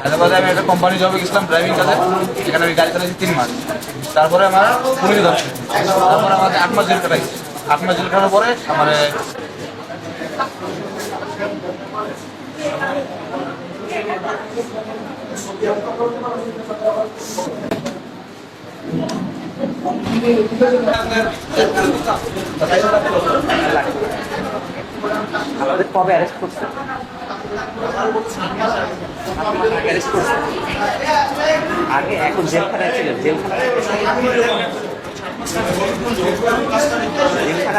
হায়দ্রাবাদে আমি একটা কোম্পানি জবে গেছিলাম ড্রাইভিং কাজে। এখানে আমি গাড়ি চালাইছি 3 মাস। তারপরে আমার পুলিশ ধরছে। তারপরে আমাদের 8 মাস জেল কাটাইছে। 8 মাস জেল কাটার পরে আমার আমাদের কবে অ্যারেস্ট করছে? আগে এখন জেলখানায় ছিলেন, জেলখানা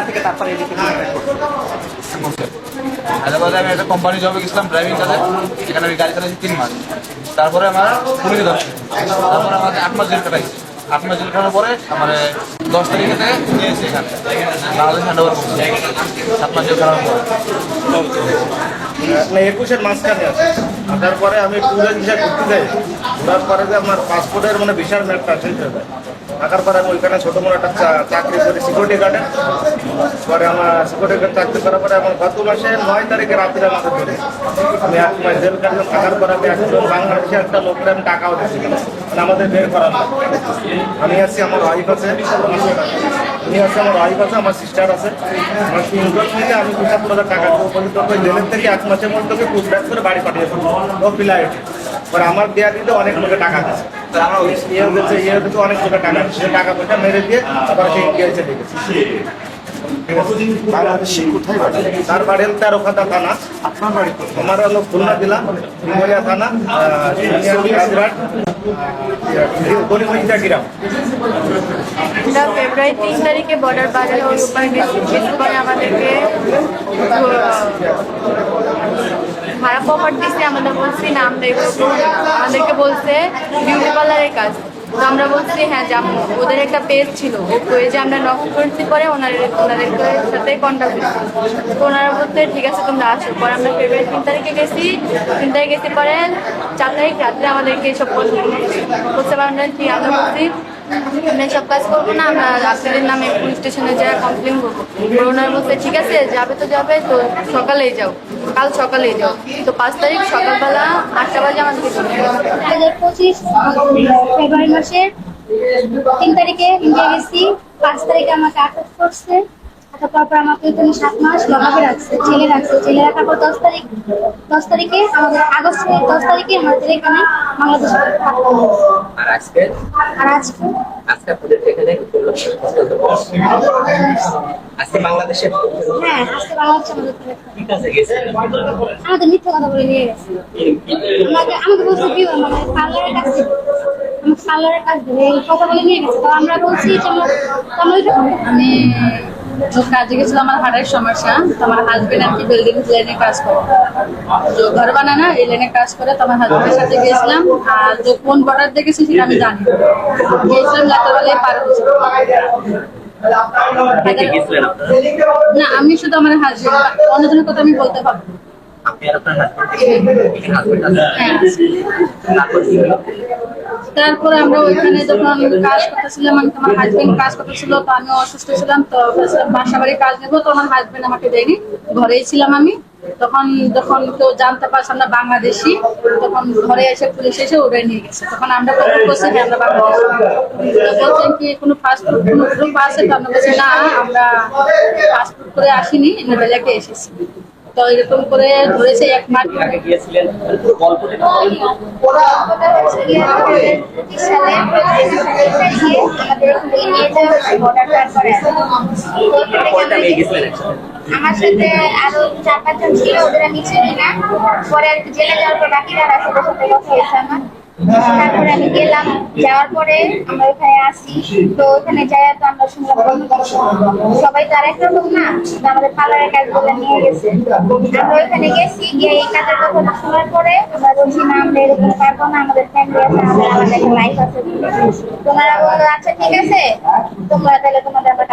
থেকে তারপরে হায়দ্রাবাদে আমি একটা কোম্পানি জবে গেছিলাম ড্রাইভিং কাজে। এখানে আমি গাড়ি চালাইছি 3 মাস। তারপরে আমার পুলিশ ধরছে। তারপরে আমাদের 8 মাস জেল কাটাইছে। 8 মাস জেল কাটার পরে আমার 10 তারিখে থেকে নিয়েছে এখানে বাংলাদেশ হ্যান্ড ওভার করছে 7 মাস জেল কাটার পরে। 21-এর মাঝখানে আছে। তারপরে আমি ট্যুরে ভিসা ঘুরতে যাই। ঘোরার পরে যে আমার পাসপোর্টের ভিসার ম্যাপটা শেষ হয়ে যায়। থাকার পরে আমি ওইখানে ছোটো মোটো একটা চাকরি করি সিকিউরিটি গার্ডে। পরে আমার সিকিউরিটি গার্ড চাকরি করার পরে আমার গত মাসে 9 তারিখে রাত্রে আমাকে ধরে আমি 1 মাস জেল কাটলাম। থাকার পরে আমি একজন বাংলাদেশে একটা লোকের আমি টাকাও দিচ্ছি মানে আমাদের বের করার না। আমি আছি, আমার ওয়াইফ আছে, উনি আছে, আমার ওয়াইফ আছে, আমার সিস্টার আছে। আমার 3 জন মিলে আমি 75,000 টাকা উপস্থিত করে জেলের থেকে 1 মাসের মধ্যে তোকে পুষব্যাক করে বাড়ি পাঠিয়ে দেবো ও ফ্লাইট। পরে আমার দেওয়া দিতে অনেক লোকে টাকা দিচ্ছে। আমার ইয়ে দিতে অনেক লোকে টাকা দিচ্ছে। টাকা পয়সা মেরে দিয়ে তারপরে সে ইন্ডিয়া এসে দেখেছে। বাংলাদেশে কোথায় বাড়ি? তার বাড়ি হল তেরোখাতা থানা। আপনার বাড়ি আমার হলো খুলনা জেলা হিমালয়া থানা গলিমহিতা গ্রাম। ফেব্রুয়ারি 3 তারিখে বর্ডার পার হয়ে ওই উপায় কিছু পরে আমাদেরকে ভাড়া পকেট দিচ্ছে। আমাদের বলছি নাম দেখবো, আমাদেরকে বলছে বিউটি পার্লারের কাজ। তো আমরা বলছি হ্যাঁ যাবো। ওদের একটা পেজ ছিল, ও পেজে আমরা নক করছি। পরে ওনাদের সাথে কন্ট্যাক্ট করছি। তো ওনারা বলতে ঠিক আছে তোমরা আসো। পরে আমরা ফেব্রুয়ারি 3 তারিখে গেছি। 3 তারিখে গেছি পরে 4 তারিখ রাত্রে আমাদেরকে এসব করতে পারেন কি আমরা বলছি আমরা সব কাজ করবো না, আমরা আপনাদের নামে পুলিশ স্টেশনে যা কমপ্লেন করবো। ওনার বলতে ঠিক আছে যাবে তো যাবে, তো সকালেই যাও, কাল সকালেই যাও। তো 5 তারিখ সকালবেলা 8টা বাজে আমাদেরকে 2025 ফেব্রুয়ারি মাসের 3 তারিখে ইন্ডিয়া গেছি। 5 তারিখে আমাকে আটক করছে। তারপর আমাকে এখানে 7 মাস লকাপে রাখছে, জেলে রাখছে। জেলে রাখার পর 10 তারিখে আমাদের আগস্টের 10 তারিখে আমাদের এখানে বাংলাদেশে পাঠানো হয়েছে। আর আজকে আপনাদের এখানে আজকে বাংলাদেশে হ্যাঁ আজকে বাংলাদেশে ঠিক আছে গেছে আমাদের মিথ্যা কথা বলে নিয়ে গেছে। আমাকে বলছে কি মানে পার্লারের কাজ ছিল, আমাকে পার্লারের কাজ ধরে কথা বলে নিয়ে গেছে। তো আমরা বলছি যে আমি কাজে গেছিলাম, আমার হার্টের সমস্যা। তো আমার হাজবেন্ড আর কি বিল্ডিং লাইনে কাজ করে, তো ঘর বানায় না, এই লাইনে কাজ করে। তো আমার হাজবেন্ডের সাথে গিয়েছিলাম। আর যে কোন বর্ডার দেখেছি সেটা আমি জানি গিয়েছিলাম রাত্রেবেলায় পার হয়েছি। না আমি শুধু আমার হাজবেন্ড, অন্যজনের কথা আমি বলতে পারবো। তারপরে আমরা ওইখানে যখন কাজ করতেছিলাম, আমি আমার হাজবেন্ড কাজ করতেছিল, তো আমি অসুস্থ ছিলাম। তো বাসা বাড়ি কাজ নেবো, তো আমার হাজবেন্ড আমাকে দেয়নি, ঘরেই ছিলাম আমি। যখন কেউ জানতে পারছে আমরা বাংলাদেশি, তখন ঘরে এসে পুলিশ এসে উড়ে নিয়ে গেছে। তখন আমরা প্রথম করছি যে আমরা বাংলাদেশি। বলছেন কি কোনো পাসপোর্ট কোনো প্রুফ আছে? তো আমরা বলছি না, আমরা পাসপোর্ট করে আসিনি, নেদারল্যান্ডে এসেছি। তো এরকম করে ধরেছে 1 মাস আগে গিয়েছিলেন আমার সাথে আরো 4-5 জন ছিল, ওদের আমি চিনি না। পরে আর কি জেলে যাওয়ার পর বাকিরা সাথে সাথে কথা হয়েছে আমার। তারপরে আমি গেলাম, যাওয়ার পরে আমরা ওখানে আসি। তো ওখানে যাই তো আমরা শুনলাম সবাই তো আরেক রকম না, আমাদের পার্লারের কাজ বলে নিয়ে গেছে। আমরা ওইখানে গেছি, গিয়ে এই কাজের কথা শোনার পরে আমরা বলছি না আমরা এরকম পারবো না, আমাদের ফ্যামিলি আছে, আমাদের আলাদা একটা লাইফ আছে। তোমরা বললো আচ্ছা ঠিক আছে, তোমরা তাহলে তোমাদের আমরা